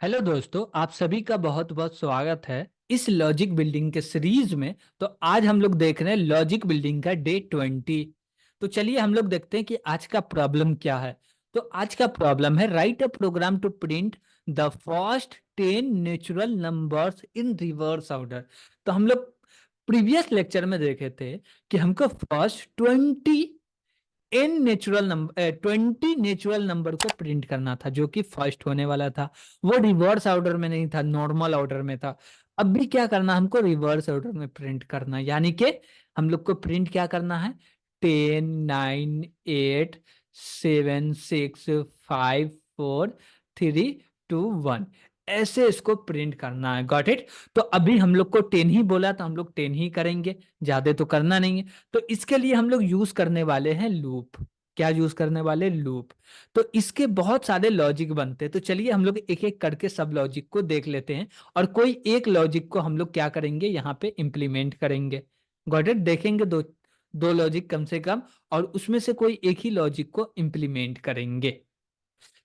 Hello दोस्तों, आप सभी का बहुत बहुत स्वागत है इस लॉजिक बिल्डिंग के सीरीज में। तो आज हम लोग देख रहे हैं लॉजिक बिल्डिंग का डे 20। तो चलिए हम लोग देखते हैं कि आज का प्रॉब्लम क्या है। तो आज का प्रॉब्लम है write a program to print the first 10 natural numbers in reverse order. तो हम लोग प्रीवियस लेक्चर में देखे थे कि हमको फर्स्ट 20 नेचुरल नंबर को प्रिंट करना था, जो कि फर्स्ट होने वाला था। वो रिवर्स ऑर्डर में नहीं था, नॉर्मल ऑर्डर में था। अब भी क्या करना, हमको रिवर्स ऑर्डर में प्रिंट करना, यानी कि हम लोग को प्रिंट क्या करना है, 10 9 8 7 6 5 4 3 2 1, ऐसे इसको प्रिंट करना है। Got it. तो अभी हम लोग को 10 ही बोला, तो हम लोग 10 ही करेंगे, ज्यादा तो करना नहीं है। तो इसके लिए हम लोग यूज करने वाले हैं लूप। क्या यूज करने वाले, लूप। तो इसके बहुत सारे लॉजिक बनते हैं, तो चलिए हम लोग एक एक करके सब लॉजिक को देख लेते हैं। और कोई एक लॉजिक को हम लोग क्या करेंगे, यहाँ पे इंप्लीमेंट करेंगे। Got it. देखेंगे दो दो लॉजिक कम से कम, और उसमें से कोई एक ही लॉजिक को इंप्लीमेंट करेंगे।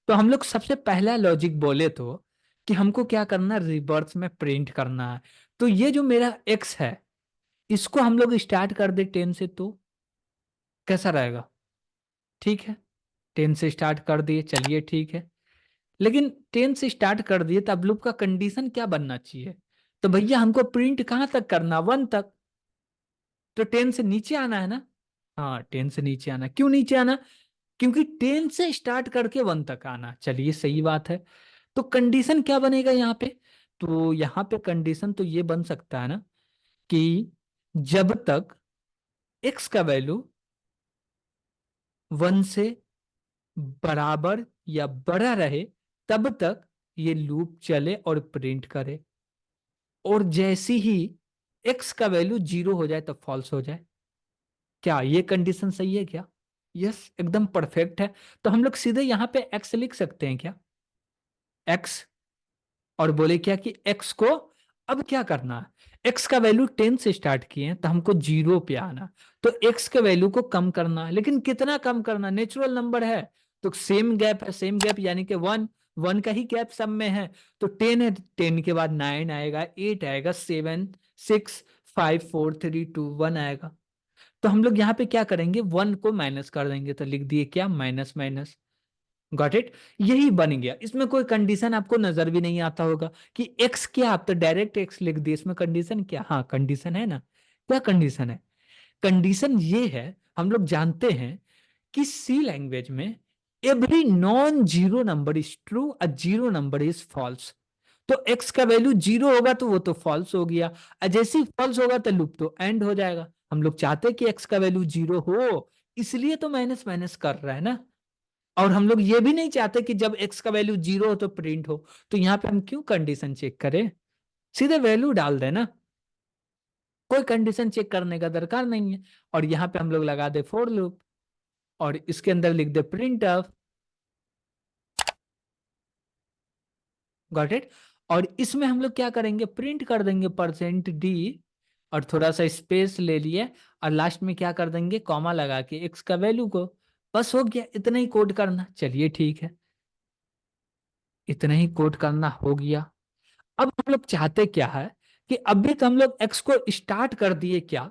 तो हम लोग सबसे पहला लॉजिक बोले तो कि हमको क्या करना, रिवर्स में प्रिंट करना है। तो ये जो मेरा एक्स है, इसको हम लोग स्टार्ट कर दे 10 से, तो कैसा रहेगा। ठीक है, 10 से स्टार्ट कर दिए, चलिए ठीक है। लेकिन 10 से स्टार्ट कर दिए, तो अब लूप का कंडीशन क्या बनना चाहिए। तो भैया हमको प्रिंट कहां तक करना, 1 तक। तो 10 से नीचे आना है ना। हाँ, 10 से नीचे आना, क्यों नीचे आना, क्योंकि 10 से स्टार्ट करके 1 तक आना। चलिए सही बात है। तो कंडीशन क्या बनेगा यहाँ पे, तो यहाँ पे कंडीशन तो ये बन सकता है ना कि जब तक एक्स का वैल्यू 1 से बराबर या बड़ा रहे, तब तक ये लूप चले और प्रिंट करे। और जैसी ही एक्स का वैल्यू 0 हो जाए तब फॉल्स हो जाए। क्या ये कंडीशन सही है क्या। यस, एकदम परफेक्ट है। तो हम लोग सीधे यहां पे एक्स लिख सकते हैं क्या, एक्स। और बोले क्या कि एक्स को अब क्या करना है, एक्स का वैल्यू 10 से स्टार्ट किए हैं, तो हमको 0 पे आना। तो एक्स के वैल्यू को कम करना है, लेकिन कितना कम करना, नेचुरल नंबर है तो सेम गैप है, सेम गैप यानी कि 1 1 का ही गैप सब में है। तो 10 है, 10 के बाद 9 आएगा, 8 आएगा, 7 6 5 4 3 2 1 आएगा। तो हम लोग यहाँ पे क्या करेंगे, 1 को माइनस कर देंगे, तो लिख दिए क्या, माइनस माइनस। Got it. यही बन गया, इसमें कोई कंडीशन आपको नजर भी नहीं आता होगा कि एक्स क्या, आप तो डायरेक्ट एक्स लिख दिए, इसमें कंडीशन क्या, हाँ कंडीशन है ना। क्या कंडीशन है, कंडीशन ये है, हम लोग जानते हैं कि सी लैंग्वेज में every non zero number is true, a zero number is false. तो एक्स का वैल्यू 0 होगा तो वो तो फॉल्स हो गया, और जैसे ही फॉल्स होगा तो लूप तो एंड हो जाएगा। हम लोग चाहते हैं कि एक्स का वैल्यू 0 हो, इसलिए तो माइनस माइनस कर रहा है ना। और हम लोग ये भी नहीं चाहते कि जब एक्स का वैल्यू 0 हो तो प्रिंट हो। तो यहाँ पे हम क्यों कंडीशन चेक करें, सीधे वैल्यू डाल देना, कोई कंडीशन चेक करने का दरकार नहीं है। और यहाँ पे हम लोग लगा दे फॉर लूप, और इसके अंदर लिख दे प्रिंट ऑफ। Got it. और इसमें हम लोग क्या करेंगे, प्रिंट कर देंगे %d, और थोड़ा सा स्पेस ले लिए, और लास्ट में क्या कर देंगे, कॉमा लगा के एक्स का वैल्यू को। बस हो गया, इतना ही कोड करना। चलिए ठीक है, इतना ही कोड करना हो गया। अब हम लोग चाहते क्या है कि अभी तो हम लोग एक्स को स्टार्ट कर दिए क्या,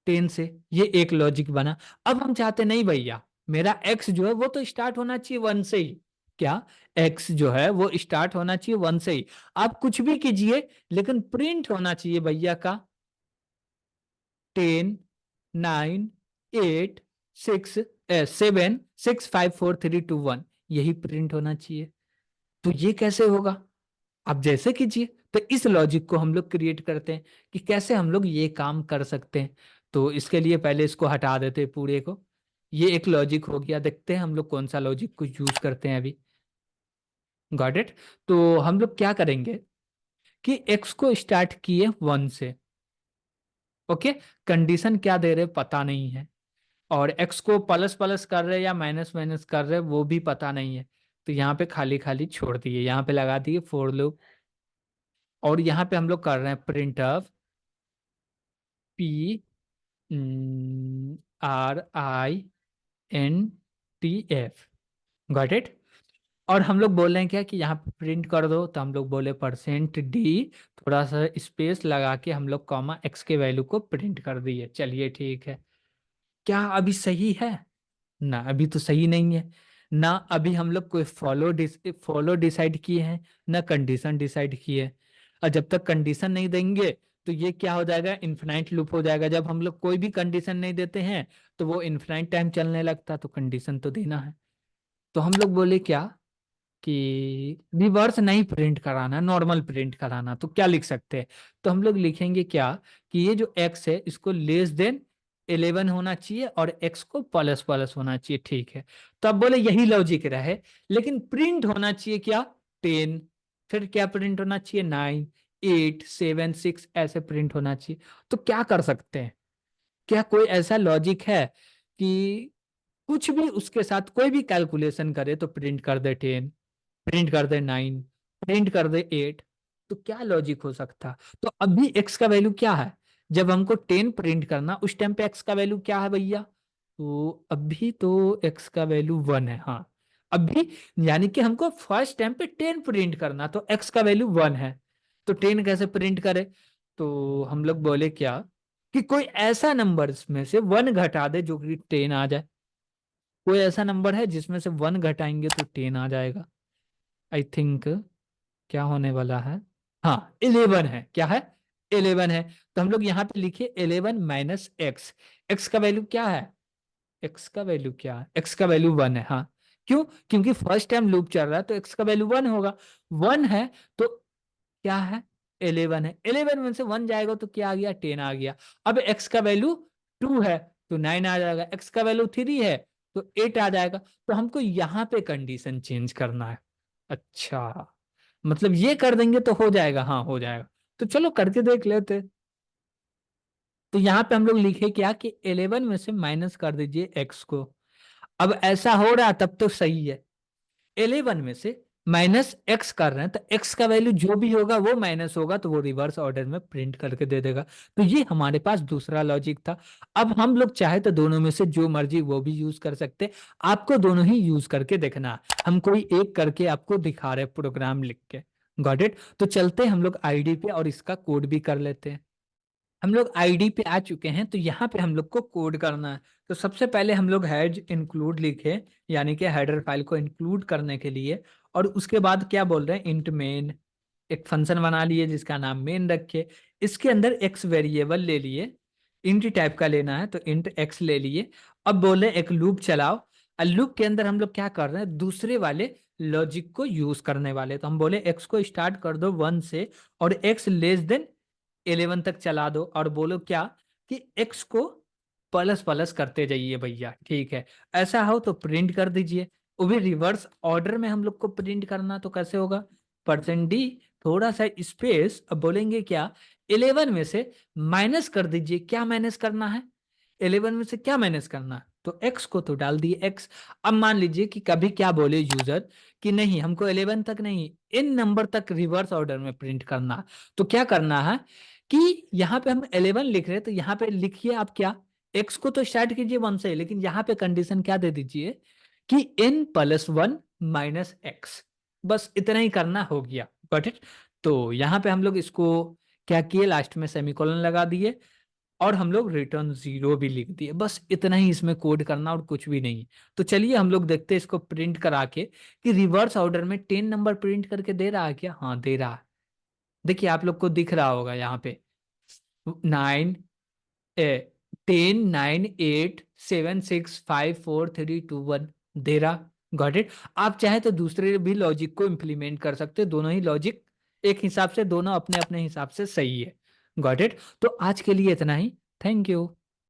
10 से, ये एक लॉजिक बना। अब हम चाहते नहीं भैया, मेरा एक्स जो है वो तो स्टार्ट होना चाहिए 1 से ही। क्या, एक्स जो है वो स्टार्ट होना चाहिए 1 से ही। आप कुछ भी कीजिए, लेकिन प्रिंट होना चाहिए भैया का 10 9 8 7 6 5 4 3 2 1, यही प्रिंट होना चाहिए। तो ये कैसे होगा, आप जैसे कीजिए। तो इस लॉजिक को हम लोग क्रिएट करते हैं कि कैसे हम लोग ये काम कर सकते हैं। तो इसके लिए पहले इसको हटा देते हैं पूरे को। ये एक लॉजिक हो गया, देखते हैं हम लोग कौन सा लॉजिक को यूज करते हैं अभी। Got it. तो हम लोग क्या करेंगे कि एक्स को स्टार्ट किए 1 से। ओके, कंडीशन क्या दे रहे पता नहीं है, और एक्स को प्लस प्लस कर रहे या माइनस माइनस कर रहे वो भी पता नहीं है। तो यहाँ पे खाली खाली छोड़ दिए, यहाँ पे लगा दिए फॉर लूप। और यहाँ पे हम लोग कर रहे हैं print of P RINTF। Got it. और हम लोग बोल रहे हैं क्या कि यहाँ पे प्रिंट कर दो, तो हम लोग बोले %d, थोड़ा सा स्पेस लगा के हम लोग कॉमा x के वैल्यू को प्रिंट कर दिए। चलिए ठीक है, क्या अभी सही है? ना, अभी तो सही नहीं है। ना अभी हम लोग कोई फॉलो डिसाइड किए हैं, ना कंडीशन डिसाइड किए हैं। और जब तक कंडीशन नहीं देंगे तो ये क्या हो जाएगा, इन्फिनाइट लूप हो जाएगा। जब हम लोग कोई भी कंडीशन नहीं देते हैं तो वो इन्फिनाइट टाइम चलने लगता, तो कंडीशन तो देना है। तो हम लोग बोले क्या कि रिवर्स नहीं प्रिंट कराना, नॉर्मल प्रिंट कराना। तो क्या लिख सकते हैं? तो हम लोग लिखेंगे क्या कि ये जो x है इसको <11 होना चाहिए और x को प्लस प्लस होना चाहिए। ठीक है, तो अब बोले यही लॉजिक रहे, लेकिन प्रिंट होना चाहिए क्या, 10। फिर क्या प्रिंट होना चाहिए, 9, 8, 7, 6 ऐसे प्रिंट होना चाहिए। तो क्या कर सकते हैं? क्या कोई ऐसा लॉजिक है कि कुछ भी उसके साथ कोई भी कैलकुलेशन करे तो प्रिंट कर दे 10, प्रिंट कर दे 9, प्रिंट कर दे 8? तो क्या लॉजिक हो सकता? तो अभी x का वैल्यू क्या है? जब हमको 10 प्रिंट करना उस टाइम पे x का वैल्यू क्या है भैया? तो अभी तो x का वैल्यू 1 है। हाँ, अभी यानी कि हमको फर्स्ट टाइम पे 10 प्रिंट करना, तो x का वैल्यू 1 है। तो 10 कैसे प्रिंट करे? तो हम लोग बोले क्या कि कोई ऐसा नंबर में से 1 घटा दे जो कि 10 आ जाए। कोई ऐसा नंबर है जिसमें से 1 घटाएंगे तो 10 आ जाएगा? आई थिंक क्या होने वाला है, हाँ 11 है। क्या है? 11 है। तो हम लोग यहाँ पे लिखे 11 माइनस एक्स। एक्स का वैल्यू क्या है? एक्स का वैल्यू क्या है? एक्स का वैल्यू 1 है। हाँ, क्यों? क्योंकि फर्स्ट टाइम लूप चल रहा है तो एक्स का वैल्यू 1 होगा। 1 है तो क्या है, 11 है। 11 में से 1 जाएगा तो क्या आ गया, 10 आ गया। अब एक्स का वैल्यू 2 है तो 9 आ जाएगा। एक्स का वैल्यू 3 है तो 8 आ जाएगा। तो हमको यहाँ पे कंडीशन चेंज करना है। अच्छा, मतलब ये कर देंगे तो हो जाएगा? हाँ हो जाएगा। तो चलो करके देख लेते। तो यहाँ पे हम लोग लिखे क्या कि 11 में से माइनस कर दीजिए एक्स को। अब ऐसा हो रहा तब तो सही है। 11 में से माइनस एक्स कर रहे हैं तो एक्स का वैल्यू जो भी होगा वो माइनस होगा, तो वो रिवर्स ऑर्डर में प्रिंट करके दे देगा। तो ये हमारे पास दूसरा लॉजिक था। अब हम लोग चाहे तो दोनों में से जो मर्जी वो भी यूज कर सकते। आपको दोनों ही यूज करके देखना। हम कोई एक करके आपको दिखा रहे प्रोग्राम लिख के। Got it? तो चलते हम लोग आईडी पे और इसका कोड भी कर लेते हैं। हम लोग आईडी पे आ चुके हैं, तो यहाँ पे हम लोग को कोड करना है। तो सबसे पहले हम लोग हैज इंक्लूड लिखे, यानी कि हेडर फाइल को इंक्लूड करने के लिए। और उसके बाद क्या बोल रहे हैं, इंट मेन, एक फंक्शन बना लिए जिसका नाम मेन रखे। इसके अंदर एक्स वेरिएबल ले लिए, इंट टाइप का लेना है तो इंट एक्स ले लिए। अब बोले एक लूप चलाओ। और लूप के अंदर हम लोग क्या कर रहे हैं, दूसरे वाले लॉजिक को यूज करने वाले। तो हम बोले एक्स को स्टार्ट कर दो 1 से और एक्स लेस देन 11 तक चला दो, और बोलो क्या कि x को प्लस प्लस करते जाइए भैया। ठीक है, ऐसा हो तो प्रिंट कर दीजिए। वो भी रिवर्स ऑर्डर में हम लोग को प्रिंट करना, तो कैसे होगा, %d, थोड़ा सा स्पेस। अब बोलेंगे क्या, 11 में से माइनस कर दीजिए। क्या माइनस करना है? 11 में से क्या माइनस करना है? तो x को तो डाल दिए x। अब मान लीजिए कि कभी क्या बोले यूजर कि नहीं हमको 11 तक नहीं, इन नंबर तक रिवर्स ऑर्डर में प्रिंट करना। तो क्या करना है कि यहाँ पे हम 11 लिख रहे हैं तो यहाँ पे लिखिए आप क्या, x को तो स्टार्ट कीजिए 1 से, लेकिन यहाँ पे कंडीशन क्या दे दीजिए कि n+1 माइनस एक्स। बस इतना ही करना, हो गया। Got it? तो यहाँ पे हम लोग इसको क्या किए, लास्ट में सेमीकोलन लगा दिए और हम लोग रिटर्न 0 भी लिख दिए। बस इतना ही इसमें कोड करना और कुछ भी नहीं। तो चलिए हम लोग देखते हैं इसको प्रिंट करा के कि रिवर्स ऑर्डर में 10 नंबर प्रिंट करके दे रहा है क्या। हाँ दे रहा है। देखिए आप लोग को दिख रहा होगा यहाँ पे 9, 10, 9, 8, 7, 6, 5, 4, 3, 2, 1 दे रहा। Got it? आप चाहे तो दूसरे भी लॉजिक को इंप्लीमेंट कर सकते, दोनों ही लॉजिक एक हिसाब से, दोनों अपने अपने हिसाब से सही है। Got it? तो आज के लिए इतना ही। Thank you.